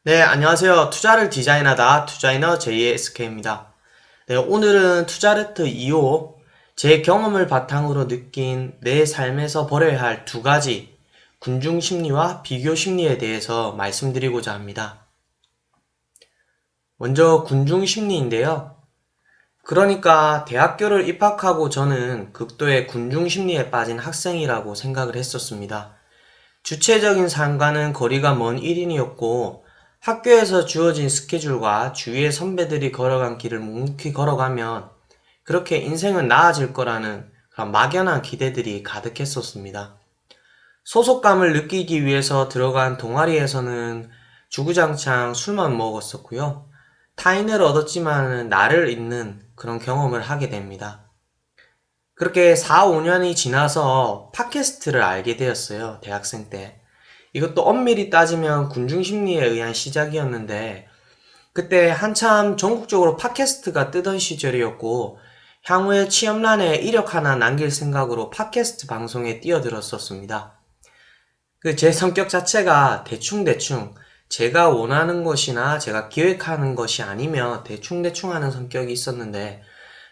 네, 안녕하세요. 투자를 디자인하다 투자이너 JSK입니다. 네, 오늘은 투자레트 2호, 제 경험을 바탕으로 느낀 내 삶에서 버려야 할 두 가지 군중 심리와 비교 심리에 대해서 말씀드리고자 합니다. 먼저 군중 심리인데요. 그러니까 대학교를 입학하고 저는 극도의 군중 심리에 빠진 학생이라고 생각을 했었습니다. 주체적인 삶과는 거리가 먼 1인이었고 학교에서 주어진 스케줄과 주위의 선배들이 걸어간 길을 묵묵히 걸어가면 그렇게 인생은 나아질 거라는 그런 막연한 기대들이 가득했었습니다. 소속감을 느끼기 위해서 들어간 동아리에서는 주구장창 술만 먹었었고요. 타인을 얻었지만 나를 잃는 그런 경험을 하게 됩니다. 그렇게 4, 5년이 지나서 팟캐스트를 알게 되었어요. 대학생 때. 이것도 엄밀히 따지면 군중심리에 의한 시작이었는데 그때 한참 전국적으로 팟캐스트가 뜨던 시절이었고 향후에 취업란에 이력 하나 남길 생각으로 팟캐스트 방송에 뛰어들었었습니다. 제 성격 자체가 대충대충 제가 원하는 것이나 제가 기획하는 것이 아니면 대충대충 하는 성격이 있었는데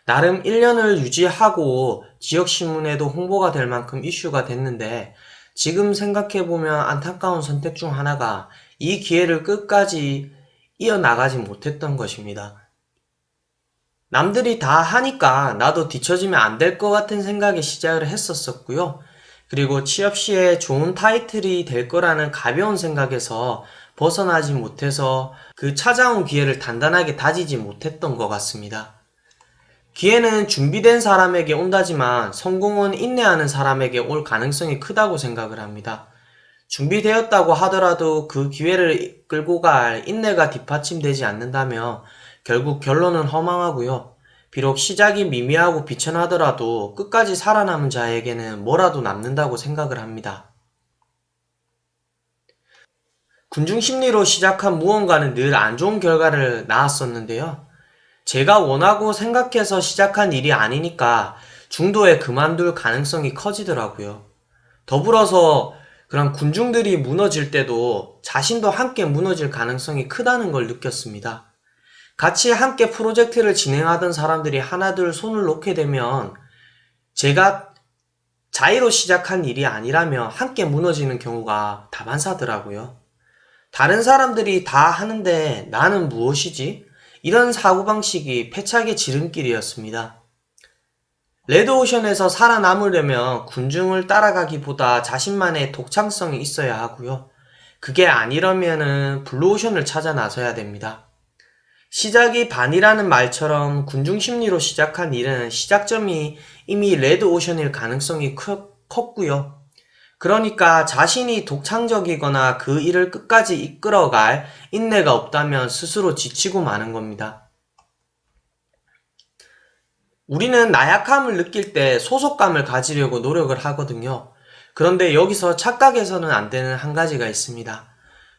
나름 1년을 유지하고 지역신문에도 홍보가 될 만큼 이슈가 됐는데 지금 생각해보면 안타까운 선택 중 하나가 이 기회를 끝까지 이어나가지 못했던 것입니다. 남들이 다 하니까 나도 뒤처지면 안 될 것 같은 생각에 시작을 했었었고요. 그리고 취업 시에 좋은 타이틀이 될 거라는 가벼운 생각에서 벗어나지 못해서 그 찾아온 기회를 단단하게 다지지 못했던 것 같습니다. 기회는 준비된 사람에게 온다지만 성공은 인내하는 사람에게 올 가능성이 크다고 생각을 합니다. 준비되었다고 하더라도 그 기회를 끌고 갈 인내가 뒷받침되지 않는다면 결국 결론은 허망하고요. 비록 시작이 미미하고 비천하더라도 끝까지 살아남은 자에게는 뭐라도 남는다고 생각을 합니다. 군중심리로 시작한 무언가는 늘 안 좋은 결과를 낳았었는데요. 제가 원하고 생각해서 시작한 일이 아니니까 중도에 그만둘 가능성이 커지더라고요. 더불어서 그런 군중들이 무너질 때도 자신도 함께 무너질 가능성이 크다는 걸 느꼈습니다. 같이 함께 프로젝트를 진행하던 사람들이 하나둘 손을 놓게 되면 제가 자의로 시작한 일이 아니라면 함께 무너지는 경우가 다반사더라고요. 다른 사람들이 다 하는데 나는 무엇이지? 이런 사고방식이 패착의 지름길이었습니다. 레드오션에서 살아남으려면 군중을 따라가기보다 자신만의 독창성이 있어야 하고요. 그게 아니라면은 블루오션을 찾아 나서야 됩니다. 시작이 반이라는 말처럼 군중심리로 시작한 일은 시작점이 이미 레드오션일 가능성이 컸고요. 그러니까 자신이 독창적이거나 그 일을 끝까지 이끌어갈 인내가 없다면 스스로 지치고 마는 겁니다. 우리는 나약함을 느낄 때 소속감을 가지려고 노력을 하거든요. 그런데 여기서 착각해서는 안 되는 한 가지가 있습니다.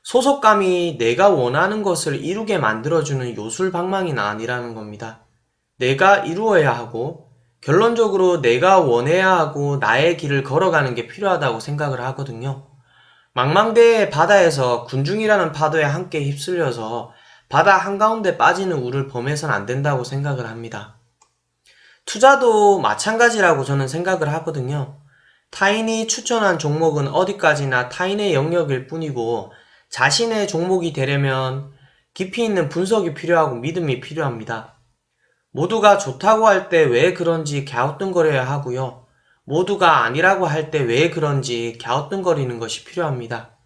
소속감이 내가 원하는 것을 이루게 만들어주는 요술방망이는 아니라는 겁니다. 내가 이루어야 하고 결론적으로 내가 원해야 하고 나의 길을 걸어가는 게 필요하다고 생각을 하거든요. 망망대해의 바다에서 군중이라는 파도에 함께 휩쓸려서 바다 한가운데 빠지는 우를 범해선 안 된다고 생각을 합니다. 투자도 마찬가지라고 저는 생각을 하거든요. 타인이 추천한 종목은 어디까지나 타인의 영역일 뿐이고 자신의 종목이 되려면 깊이 있는 분석이 필요하고 믿음이 필요합니다. 모두가 좋다고 할 때 왜 그런지 갸우뚱거려야 하고요. 모두가 아니라고 할 때 왜 그런지 갸우뚱거리는 것이 필요합니다.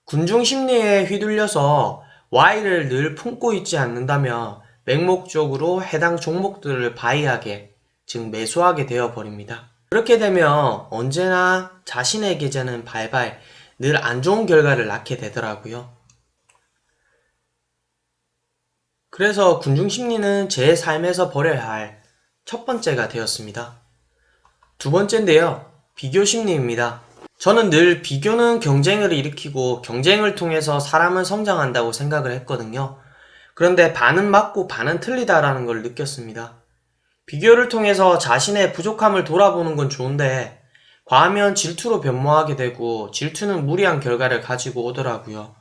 군중 심리에 휘둘려서 Y를 늘 품고 있지 않는다면 맹목적으로 해당 종목들을 바이하게, 즉 매수하게 되어 버립니다. 그렇게 되면 언제나 자신의 계좌는 발발, 늘 안 좋은 결과를 낳게 되더라고요. 그래서 군중 심리는 제 삶에서 버려야 할 첫 번째가 되었습니다. 두 번째인데요. 비교 심리입니다. 저는 늘 비교는 경쟁을 일으키고 경쟁을 통해서 사람은 성장한다고 생각을 했거든요. 그런데 반은 맞고 반은 틀리다라는 걸 느꼈습니다. 비교를 통해서 자신의 부족함을 돌아보는 건 좋은데 과하면 질투로 변모하게 되고 질투는 무리한 결과를 가지고 오더라고요.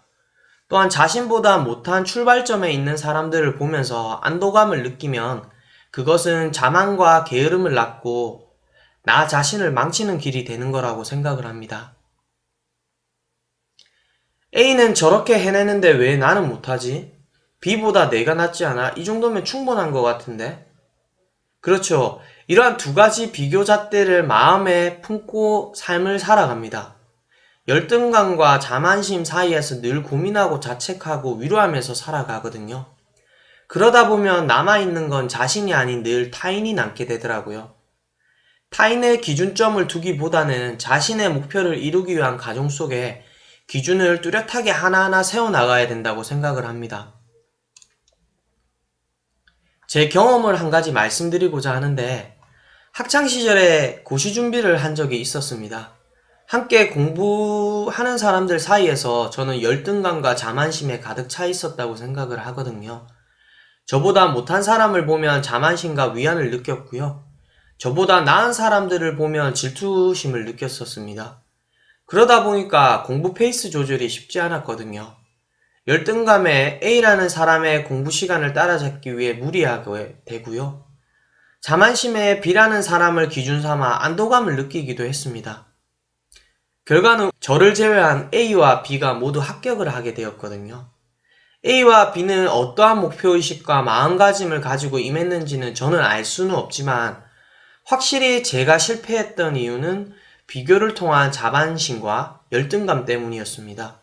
또한 자신보다 못한 출발점에 있는 사람들을 보면서 안도감을 느끼면 그것은 자만과 게으름을 낳고 나 자신을 망치는 길이 되는 거라고 생각을 합니다. A는 저렇게 해내는데 왜 나는 못하지? B보다 내가 낫지 않아? 이 정도면 충분한 것 같은데? 그렇죠. 이러한 두 가지 비교 잣대를 마음에 품고 삶을 살아갑니다. 열등감과 자만심 사이에서 늘 고민하고 자책하고 위로하면서 살아가거든요. 그러다 보면 남아있는 건 자신이 아닌 늘 타인이 남게 되더라고요. 타인의 기준점을 두기보다는 자신의 목표를 이루기 위한 과정 속에 기준을 뚜렷하게 하나하나 세워나가야 된다고 생각을 합니다. 제 경험을 한 가지 말씀드리고자 하는데, 학창시절에 고시 준비를 한 적이 있었습니다. 함께 공부하는 사람들 사이에서 저는 열등감과 자만심에 가득 차 있었다고 생각을 하거든요. 저보다 못한 사람을 보면 자만심과 위안을 느꼈고요. 저보다 나은 사람들을 보면 질투심을 느꼈었습니다. 그러다 보니까 공부 페이스 조절이 쉽지 않았거든요. 열등감에 A라는 사람의 공부 시간을 따라잡기 위해 무리하게 되고요. 자만심에 B라는 사람을 기준 삼아 안도감을 느끼기도 했습니다. 결과는 저를 제외한 A와 B가 모두 합격을 하게 되었거든요. A와 B는 어떠한 목표의식과 마음가짐을 가지고 임했는지는 저는 알 수는 없지만 확실히 제가 실패했던 이유는 비교를 통한 자만심과 열등감 때문이었습니다.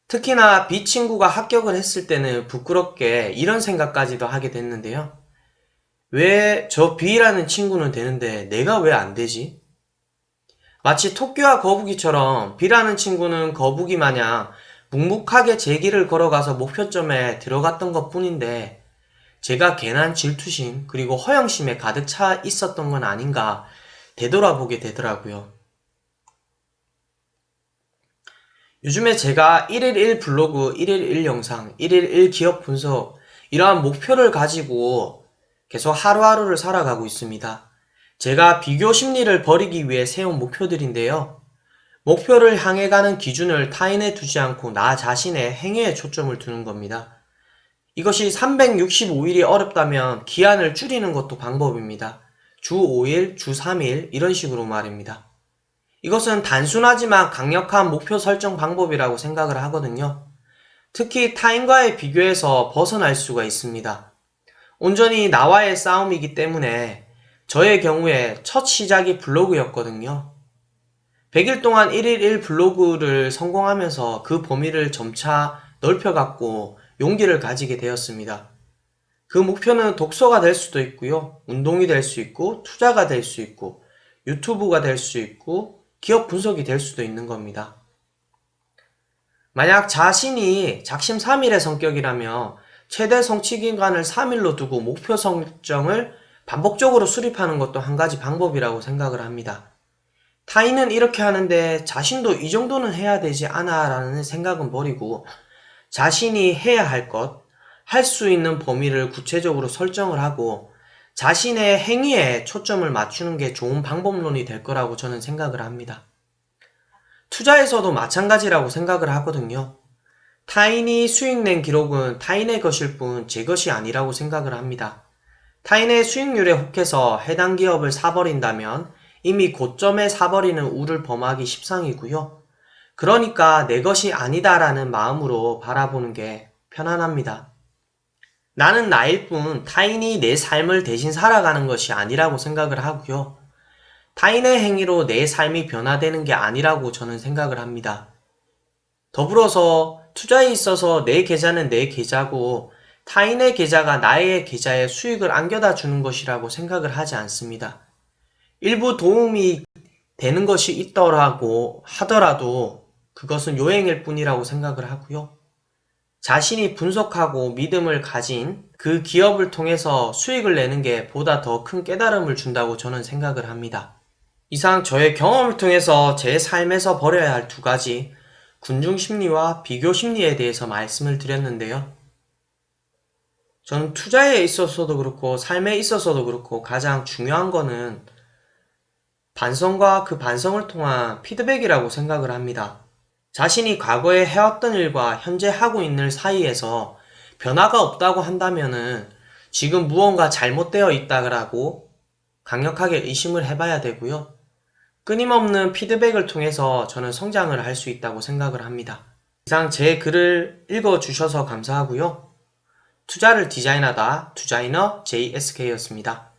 특히나 B 친구가 합격을 했을 때는 부끄럽게 이런 생각까지도 하게 됐는데요. 왜 저 B라는 친구는 되는데 내가 왜 안 되지? 마치 토끼와 거북이처럼 B라는 친구는 거북이 마냥 묵묵하게 제 길을 걸어가서 목표점에 들어갔던 것 뿐인데 제가 괜한 질투심 그리고 허영심에 가득 차 있었던 건 아닌가 되돌아보게 되더라고요. 요즘에 제가 1일 1 블로그, 1일 1 영상, 1일 1 기업 분석 이러한 목표를 가지고 계속 하루하루를 살아가고 있습니다. 제가 비교 심리를 버리기 위해 세운 목표들인데요. 목표를 향해 가는 기준을 타인에 두지 않고 나 자신의 행위에 초점을 두는 겁니다. 이것이 365일이 어렵다면 기한을 줄이는 것도 방법입니다. 주 5일, 주 3일 이런 식으로 말입니다. 이것은 단순하지만 강력한 목표 설정 방법이라고 생각을 하거든요. 특히 타인과의 비교에서 벗어날 수가 있습니다. 온전히 나와의 싸움이기 때문에 저의 경우에 첫 시작이 블로그였거든요. 100일 동안 1일 1 블로그를 성공하면서 그 범위를 점차 넓혀갔고 용기를 가지게 되었습니다. 그 목표는 독서가 될 수도 있고요. 운동이 될 수 있고 투자가 될 수 있고 유튜브가 될 수 있고 기업 분석이 될 수도 있는 겁니다. 만약 자신이 작심삼일의 성격이라며 최대 성취 기간을 3일로 두고 목표 설정을 반복적으로 수립하는 것도 한 가지 방법이라고 생각을 합니다. 타인은 이렇게 하는데 자신도 이 정도는 해야 되지 않아 라는 생각은 버리고 자신이 해야 할 것, 할 수 있는 범위를 구체적으로 설정을 하고 자신의 행위에 초점을 맞추는 게 좋은 방법론이 될 거라고 저는 생각을 합니다. 투자에서도 마찬가지라고 생각을 하거든요. 타인이 수익 낸 기록은 타인의 것일 뿐 제 것이 아니라고 생각을 합니다. 타인의 수익률에 혹해서 해당 기업을 사버린다면 이미 고점에 사버리는 우를 범하기 십상이고요. 그러니까 내 것이 아니다라는 마음으로 바라보는 게 편안합니다. 나는 나일 뿐 타인이 내 삶을 대신 살아가는 것이 아니라고 생각을 하고요. 타인의 행위로 내 삶이 변화되는 게 아니라고 저는 생각을 합니다. 더불어서 투자에 있어서 내 계좌는 내 계좌고 타인의 계좌가 나의 계좌에 수익을 안겨다 주는 것이라고 생각을 하지 않습니다. 일부 도움이 되는 것이 있더라고 하더라도 그것은 요행일 뿐이라고 생각을 하고요. 자신이 분석하고 믿음을 가진 그 기업을 통해서 수익을 내는 게 보다 더 큰 깨달음을 준다고 저는 생각을 합니다. 이상 저의 경험을 통해서 제 삶에서 버려야 할 두 가지 군중 심리와 비교 심리에 대해서 말씀을 드렸는데요. 저는 투자에 있어서도 그렇고 삶에 있어서도 그렇고 가장 중요한 거는 반성과 그 반성을 통한 피드백이라고 생각을 합니다. 자신이 과거에 해왔던 일과 현재 하고 있는 일 사이에서 변화가 없다고 한다면은 지금 무언가 잘못되어 있다고 강력하게 의심을 해봐야 되고요. 끊임없는 피드백을 통해서 저는 성장을 할 수 있다고 생각을 합니다. 이상 제 글을 읽어주셔서 감사하고요. 투자를 디자인하다 투자이너 JSK였습니다.